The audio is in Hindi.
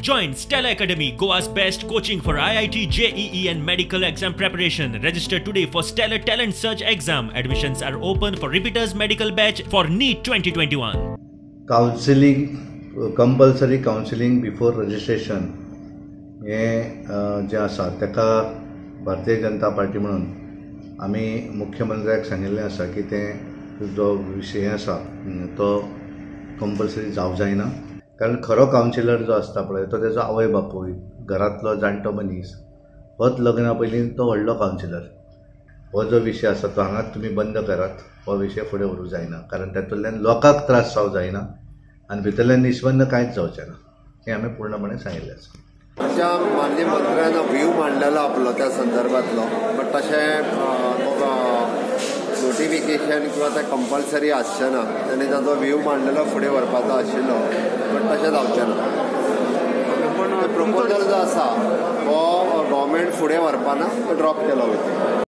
Join Stella Academy, Goa's best coaching for IIT, JEE and medical exam preparation. Register today for Stellar Talent Search exam. Admissions are open for repeaters medical batch for NEET 2021. Counseling, compulsory counseling before registration हे जे आसा तेका भारतीय जनता पार्टी म्हणून आमी मुख्यमंत्र्याक सांगिल्लें आसा की ते जो विशय आसा तो कंपल्सरी जावं जायना. कारण खरो कावन्सिलर जो आसता पळय तो तेजो आवय बापूय घरांतलो जाणटो मनीस होच लग्ना पयलीं तो व्हडलो कावन्सिलर. हो जो विशय आसा तो हांगाच तुमी बंद करात. हो विशय फुडें व्हरूंक जायना कारण तातूंतल्यान लोकांक त्रास जावं जायना आनी भितरल्यान निश्वन्न कांयच जावचें ना हें आमी पूर्णपणे सांगिल्लें आसा. माननीय मंत्र्यान व्ह्यू मांडलेलो आपलो त्या संदर्भातलो बट तशें नोटिफिकेशन किंवा ते कंपल्सरी आसचें ना. ताणें ताजो व्ह्यू मांडलेलो फुडें व्हरपाचो आशिल्लो बट तशें जावचें ना. पूण प्रपोजल जो आसा हो गव्हर्मेंट फुडें व्हरपाना तो ड्रॉप केलो वयता.